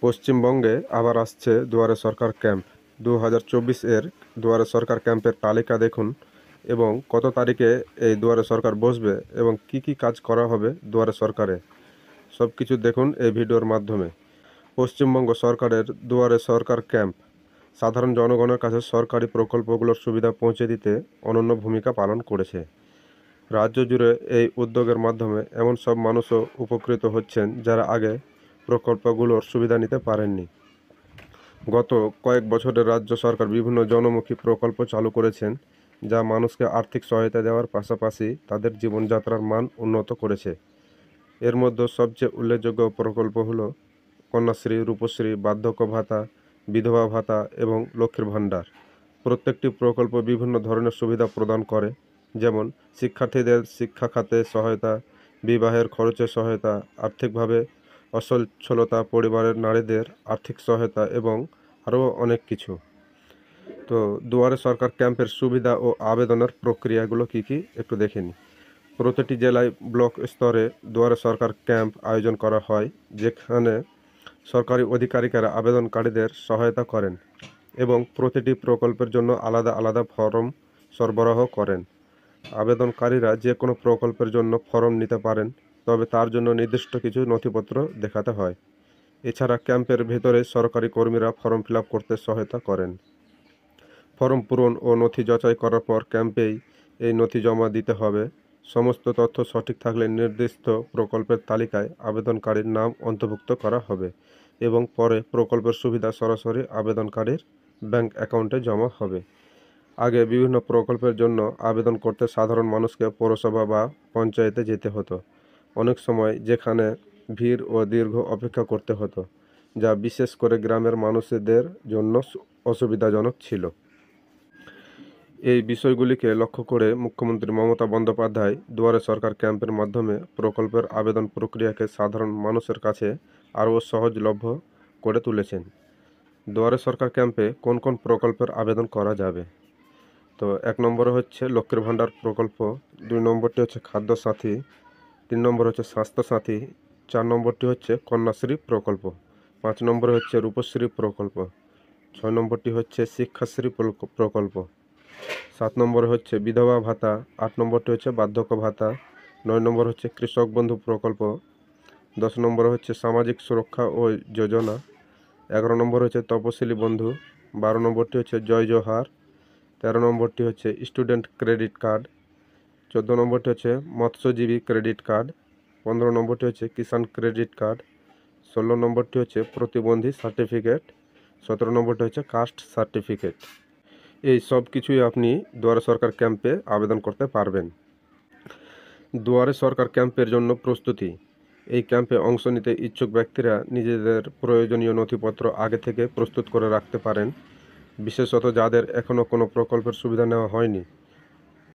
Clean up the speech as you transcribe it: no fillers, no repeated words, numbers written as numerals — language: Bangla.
পশ্চিমবঙ্গে আবার আসছে দুয়ারে সরকার ক্যাম্প 2024-এর দুয়ারে সরকার ক্যাম্পের তালিকা দেখুন এবং কত তারিখে এই দুয়ারে সরকার বসবে এবং কি কি কাজ করা হবে দুয়ারে সরকারে সব কিছু দেখুন এই ভিডিওর মাধ্যমে। পশ্চিমবঙ্গ সরকারের দুয়ারে সরকার ক্যাম্প সাধারণ জনগণের কাছে সরকারি প্রকল্পগুলোর সুবিধা পৌঁছে দিতে অনন্য ভূমিকা পালন করেছে। রাজ্য জুড়ে এই উদ্যোগের মাধ্যমে এমন সব মানুষও উপকৃত হচ্ছেন যারা আগে প্রকল্পগুলোর সুবিধা নিতে পারেননি। গত কয়েক বছরে রাজ্য সরকার বিভিন্ন জনমুখী প্রকল্প চালু করেছেন, যা মানুষকে আর্থিক সহায়তা দেওয়ার পাশাপাশি তাদের জীবনযাত্রার মান উন্নত করেছে। এর মধ্যে সবচেয়ে উল্লেখযোগ্য প্রকল্প হলো কন্যাশ্রী, রূপশ্রী, বার্ধক্য ভাতা, বিধবা ভাতা এবং লক্ষ্মীর ভাণ্ডার। প্রত্যেকটি প্রকল্প বিভিন্ন ধরনের সুবিধা প্রদান করে, যেমন শিক্ষার্থীদের শিক্ষা খাতে সহায়তা, বিবাহের খরচে সহায়তা, আর্থিকভাবে অসচ্ছলতা পরিবারের নারীদের আর্থিক সহায়তা এবং আরও অনেক কিছু। তো দুয়ারে সরকার ক্যাম্পের সুবিধা ও আবেদনের প্রক্রিয়াগুলো কি কি একটু দেখে নিই। প্রতিটি জেলায় ব্লক স্তরে দুয়ারে সরকার ক্যাম্প আয়োজন করা হয়, যেখানে সরকারি আধিকারিকেরা আবেদনকারীদের সহায়তা করেন এবং প্রতিটি প্রকল্পের জন্য আলাদা আলাদা ফর্ম সরবরাহ করেন। আবেদনকারীরা যে কোনো প্রকল্পের জন্য ফর্ম নিতে পারেন, তবে তার জন্য নির্দিষ্ট কিছু নথিপত্র দেখাতে হয়। এছাড়া ক্যাম্পের ভেতরে সরকারি কর্মীরা ফর্ম ফিল আপ করতে সহায়তা করেন। ফর্ম পূরণ ও নথি যাচাই করার পর ক্যাম্পেই এই নথি জমা দিতে হবে। সমস্ত তথ্য সঠিক থাকলে নির্দিষ্ট প্রকল্পের তালিকায় আবেদনকারীর নাম অন্তর্ভুক্ত করা হবে এবং পরে প্রকল্পের সুবিধা সরাসরি আবেদনকারীর ব্যাংক অ্যাকাউন্টে জমা হবে। আগে বিভিন্ন প্রকল্পের জন্য আবেদন করতে সাধারণ মানুষকে পৌরসভা বা পঞ্চায়েতে যেতে হতো, অনেক সময় যেখানে ভিড় ও দীর্ঘ অপেক্ষা করতে হতো, যা বিশেষ করে গ্রামের মানুষদের জন্য অসুবিধাজনক ছিল। এই বিষয়গুলিকে লক্ষ্য করে মুখ্যমন্ত্রী মমতা বন্দ্যোপাধ্যায় দুয়ারে সরকার ক্যাম্পের মাধ্যমে প্রকল্পের আবেদন প্রক্রিয়াকে সাধারণ মানুষের কাছে আরও সহজলভ্য করে তুলেছেন। দুয়ারে সরকার ক্যাম্পে কোন কোন প্রকল্পের আবেদন করা যাবে? তো 1 নম্বরে হচ্ছে লক্ষ্মীর ভাণ্ডার প্রকল্প, 2 নম্বরটি হচ্ছে খাদ্য সাথী, 3 নম্বর হচ্ছে স্বাস্থ্যসাথী, 4 নম্বরটি হচ্ছে কন্যাশ্রী প্রকল্প, 5 নম্বরে হচ্ছে রূপশ্রী প্রকল্প, 6 নম্বরটি হচ্ছে শিক্ষাশ্রী প্রকল্প, 7 নম্বরে হচ্ছে বিধবা ভাতা, 8 নম্বরটি হচ্ছে বার্ধক্য ভাতা, 9 নম্বর হচ্ছে কৃষক বন্ধু প্রকল্প, 10 নম্বরে হচ্ছে সামাজিক সুরক্ষা ও যোজনা, 11 নম্বর হচ্ছে তপশিলি বন্ধু, 12 নম্বরটি হচ্ছে জয় জোহার, 13 নম্বরটি হচ্ছে স্টুডেন্ট ক্রেডিট কার্ড, 14 নম্বরটি হচ্ছে মৎস্যজীবী ক্রেডিট কার্ড, 15 নম্বরটি হচ্ছে কিষাণ ক্রেডিট কার্ড, 16 নম্বরটি হচ্ছে প্রতিবন্ধী সার্টিফিকেট, 17 নম্বরটি হচ্ছে কাস্ট সার্টিফিকেট। এই সব কিছুই আপনি দুয়ারে সরকার ক্যাম্পে আবেদন করতে পারবেন। দুয়ারে সরকার ক্যাম্পের জন্য প্রস্তুতি। এই ক্যাম্পে অংশ নিতে ইচ্ছুক ব্যক্তিরা নিজেদের প্রয়োজনীয় নথিপত্র আগে থেকে প্রস্তুত করে রাখতে পারেন, বিশেষত যাদের এখনও কোনো প্রকল্পের সুবিধা নেওয়া হয়নি।